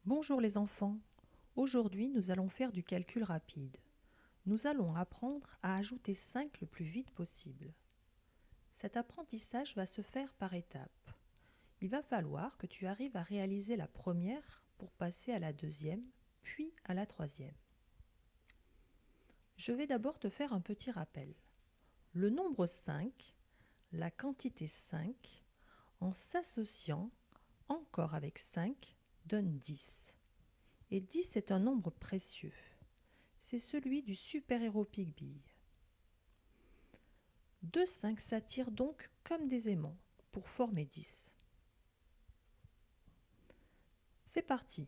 Bonjour les enfants, aujourd'hui nous allons faire du calcul rapide. Nous allons apprendre à ajouter 5 le plus vite possible. Cet apprentissage va se faire par étapes. Il va falloir que tu arrives à réaliser la première pour passer à la deuxième, puis à la troisième. Je vais d'abord te faire un petit rappel. Le nombre 5, la quantité 5, en s'associant encore avec 5, donne 10. Et 10 est un nombre précieux. C'est celui du super-héros Pigby. 2 5 s'attirent donc comme des aimants pour former 10. C'est parti.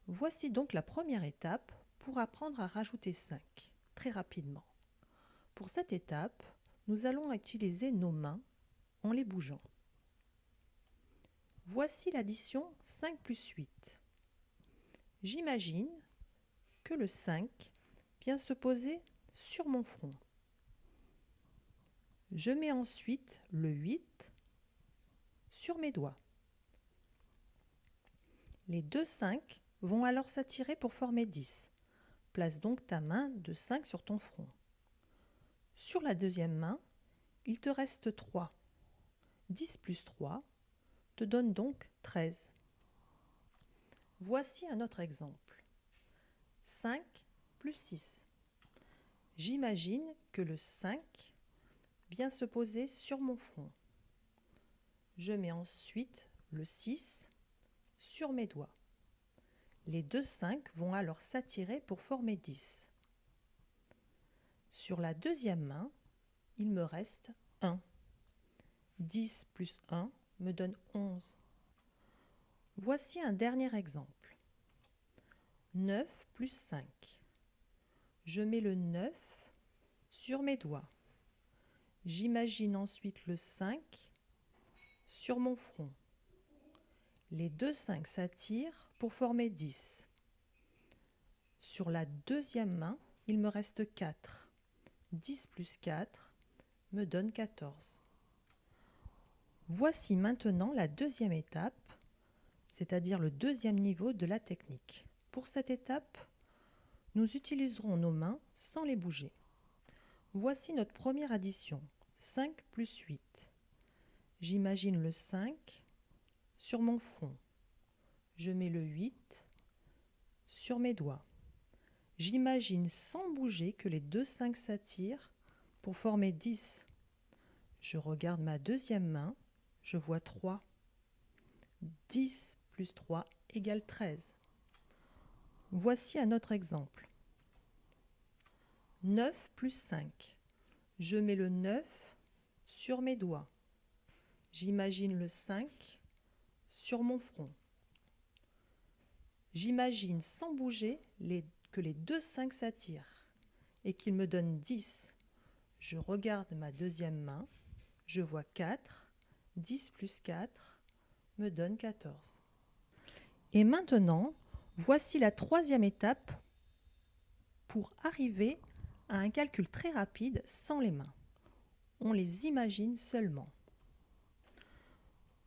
Voici donc la première étape pour apprendre à rajouter 5, très rapidement. Pour cette étape, nous allons utiliser nos mains en les bougeant. Voici l'addition 5 plus 8. J'imagine que le 5 vient se poser sur mon front. Je mets ensuite le 8 sur mes doigts. Les deux 5 vont alors s'attirer pour former 10. Place donc ta main de 5 sur ton front. Sur la deuxième main, il te reste 3. 10 plus 3 te donne donc 13. Voici un autre exemple. 5 plus 6. J'imagine que le 5 vient se poser sur mon front. Je mets ensuite le 6 sur mes doigts. Les deux 5 vont alors s'attirer pour former 10. Sur la deuxième main, il me reste 1. 10 plus 1 me donne 11. Voici un dernier exemple. 9 plus 5. Je mets le 9 sur mes doigts. J'imagine ensuite le 5 sur mon front. Les deux 5 s'attirent pour former 10. Sur la deuxième main, il me reste 4. 10 plus 4 me donne 14. Voici maintenant la deuxième étape, c'est-à-dire le deuxième niveau de la technique. Pour cette étape, nous utiliserons nos mains sans les bouger. Voici notre première addition, 5 plus 8. J'imagine le 5 sur mon front. Je mets le 8 sur mes doigts. J'imagine sans bouger que les deux 5 s'attirent pour former 10. Je regarde ma deuxième main, je vois 3. 10 plus 3 égale 13. Voici un autre exemple. 9 plus 5. Je mets le 9 sur mes doigts. J'imagine le 5 sur mon front. J'imagine sans bouger que les deux 5 s'attirent et qu'ils me donnent 10. Je regarde ma deuxième main, je vois 4. 10 plus 4 me donne 14. Et maintenant, voici la troisième étape pour arriver à un calcul très rapide sans les mains. On les imagine seulement.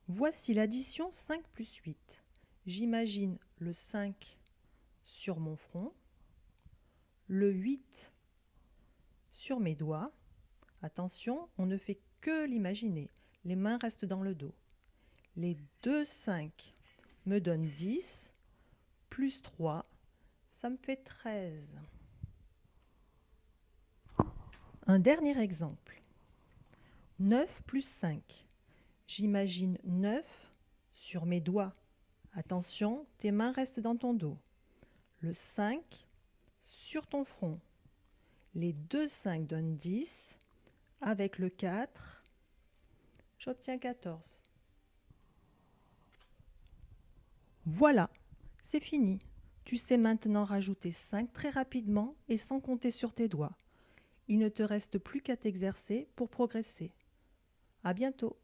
Voici l'addition 5 plus 8. J'imagine le 5 sur mon front, le 8 sur mes doigts. Attention, on ne fait que l'imaginer. Les mains restent dans le dos. Les deux 5 me donnent 10, plus 3, ça me fait 13. Un dernier exemple. 9 plus 5. J'imagine 9 sur mes doigts. Attention, tes mains restent dans ton dos. Le 5 sur ton front. Les deux 5 donnent 10. Avec le 4, j'obtiens 14. Voilà, c'est fini. Tu sais maintenant rajouter 5 très rapidement et sans compter sur tes doigts. Il ne te reste plus qu'à t'exercer pour progresser. À bientôt.